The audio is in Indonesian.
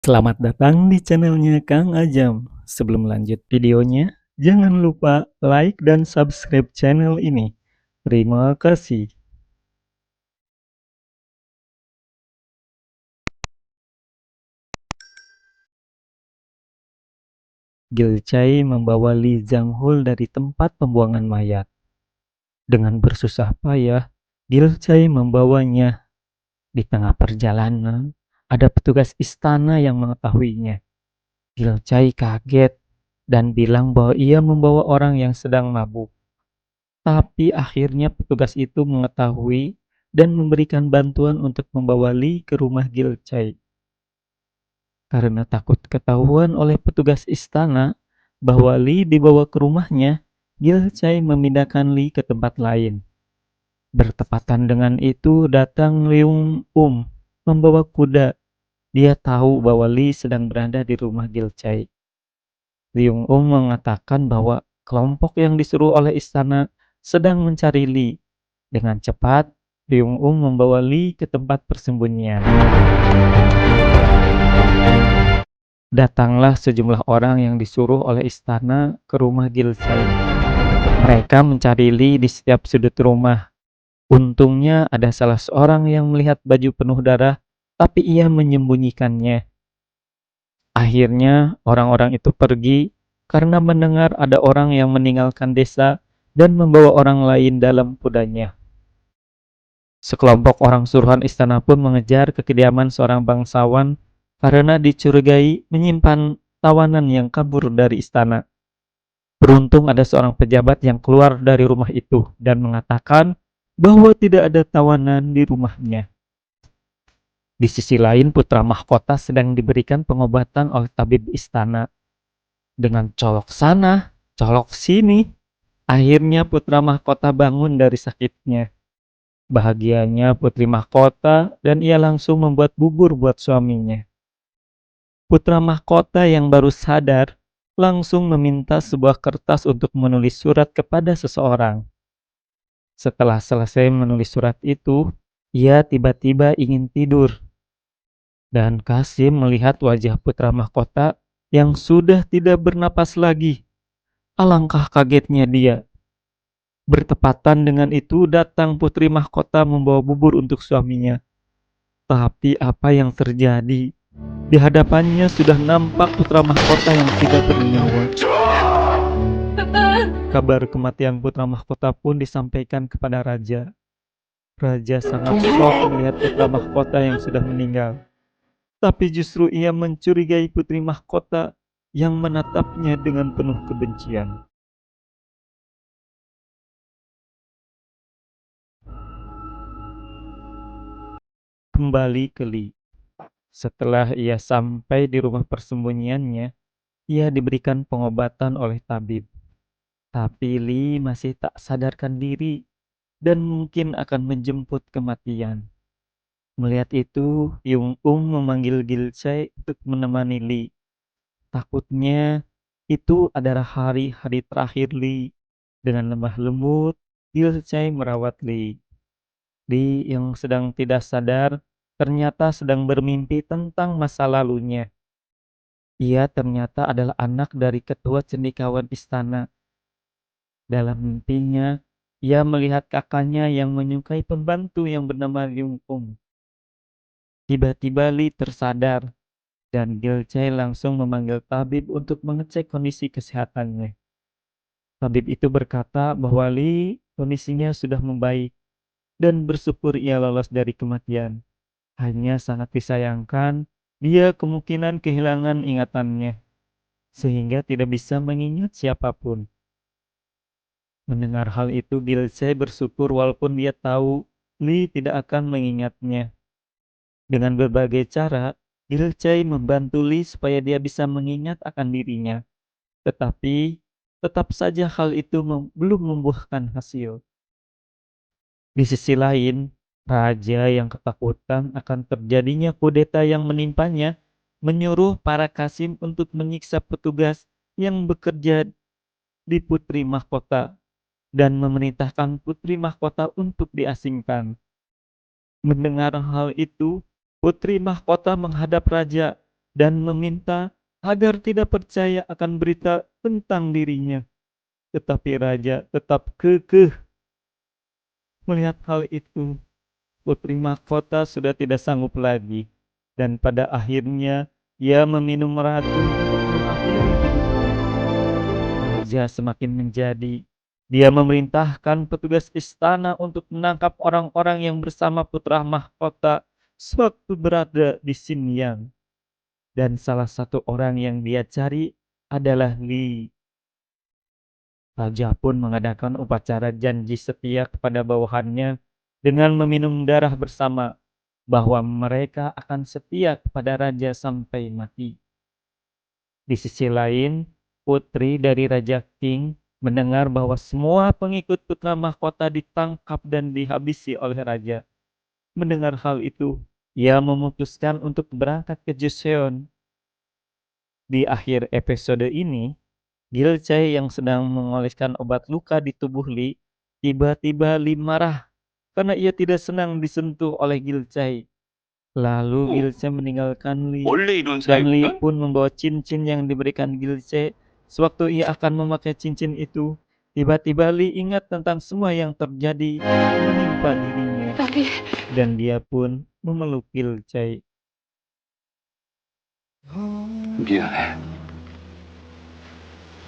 Selamat datang di channelnya Kang Ajam. Sebelum lanjut videonya, jangan lupa like dan subscribe channel ini. Terima kasih. Gilcai membawa Li Zhanghul dari tempat pembuangan mayat. Dengan bersusah payah, Gilcai membawanya. Di tengah perjalanan, ada petugas istana yang mengetahuinya. Gilcai kaget dan bilang bahwa ia membawa orang yang sedang mabuk. Tapi akhirnya petugas itu mengetahui dan memberikan bantuan untuk membawa Lee ke rumah Gilcay. Karena takut ketahuan oleh petugas istana bahwa Lee dibawa ke rumahnya, Gilcay memindahkan Lee ke tempat lain. Bertepatan dengan itu datang Leung membawa kuda. Dia tahu bahwa Lee sedang berada di rumah Gilcay. Leung mengatakan bahwa kelompok yang disuruh oleh istana sedang mencari Lee. Dengan cepat, Leung membawa Lee ke tempat persembunyian. Datanglah sejumlah orang yang disuruh oleh istana ke rumah Gilcay. Mereka mencari Lee di setiap sudut rumah. Untungnya ada salah seorang yang melihat baju penuh darah, tapi ia menyembunyikannya. Akhirnya orang-orang itu pergi karena mendengar ada orang yang meninggalkan desa dan membawa orang lain dalam kudanya. Sekelompok orang suruhan istana pun mengejar ke kediaman seorang bangsawan karena dicurigai menyimpan tawanan yang kabur dari istana. Beruntung ada seorang pejabat yang keluar dari rumah itu dan mengatakan bahwa tidak ada tawanan di rumahnya. Di sisi lain, putra mahkota sedang diberikan pengobatan oleh tabib istana. Dengan colok sana, colok sini, akhirnya putra mahkota bangun dari sakitnya. Bahagianya putri mahkota dan ia langsung membuat bubur buat suaminya. Putra mahkota yang baru sadar langsung meminta sebuah kertas untuk menulis surat kepada seseorang. Setelah selesai menulis surat itu, ia tiba-tiba ingin tidur. Dan Kasim melihat wajah putra mahkota yang sudah tidak bernapas lagi. Alangkah kagetnya dia. Bertepatan dengan itu datang putri mahkota membawa bubur untuk suaminya. Tapi apa yang terjadi? Di hadapannya sudah nampak putra mahkota yang tidak bernyawa. Kabar kematian putra mahkota pun disampaikan kepada raja. Raja sangat shock melihat putra mahkota yang sudah meninggal. Tapi justru ia mencurigai putri mahkota yang menatapnya dengan penuh kebencian. Kembali ke Li. Setelah ia sampai di rumah persembunyiannya, ia diberikan pengobatan oleh tabib. Tapi Li masih tak sadarkan diri dan mungkin akan menjemput kematian. Melihat itu, Yung memanggil Gilcay untuk menemani Li. Takutnya itu adalah hari-hari terakhir Li. Dengan lemah lembut, Gilcay merawat Li. Li yang sedang tidak sadar ternyata sedang bermimpi tentang masa lalunya. Ia ternyata adalah anak dari ketua cendekiawan istana. Dalam mimpinya, ia melihat kakaknya yang menyukai pembantu yang bernama Yung. Tiba-tiba Li tersadar dan Gilcay langsung memanggil tabib untuk mengecek kondisi kesehatannya. Tabib itu berkata bahwa Li kondisinya sudah membaik dan bersyukur ia lolos dari kematian. Hanya sangat disayangkan dia kemungkinan kehilangan ingatannya sehingga tidak bisa mengingat siapapun. Mendengar hal itu, Gilcay bersyukur walaupun dia tahu Li tidak akan mengingatnya. Dengan berbagai cara, Gilcay membantu Li supaya dia bisa mengingat akan dirinya. Tetapi, tetap saja hal itu belum membuahkan hasil. Di sisi lain, raja yang ketakutan akan terjadinya kudeta yang menimpanya menyuruh para Kasim untuk menyiksa petugas yang bekerja di Putri Mahkota dan memerintahkan Putri Mahkota untuk diasingkan. Mendengar hal itu, Putri Mahkota menghadap raja dan meminta agar tidak percaya akan berita tentang dirinya. Tetapi raja tetap kekeh. Melihat hal itu, putri mahkota sudah tidak sanggup lagi, dan pada akhirnya ia meminum racun untuk mengakhiri hidupnya. Raja semakin menjadi. Dia memerintahkan petugas istana untuk menangkap orang-orang yang bersama putra mahkota sewaktu berada di Xinjiang. Dan salah satu orang yang dia cari adalah Li. Raja pun mengadakan upacara janji setia kepada bawahannya dengan meminum darah bersama bahwa mereka akan setia kepada raja sampai mati. Di sisi lain, putri dari Raja Qing mendengar bahwa semua pengikut putra mahkota ditangkap dan dihabisi oleh raja. Mendengar hal itu, ia memutuskan untuk berangkat ke Joseon. Di akhir episode ini, Gilcay yang sedang mengoleskan obat luka di tubuh Li, tiba-tiba Li marah karena ia tidak senang disentuh oleh Gilcay. Lalu Gilcay meninggalkan Li, 원래 이런 dan Li 사이였나? pun membawa cincin yang diberikan Gilcay. Sewaktu ia akan memakai cincin itu, tiba-tiba Li ingat tentang semua yang terjadi menimpa dirinya, Tapi dan dia pun memeluk Gilcay. 미안해.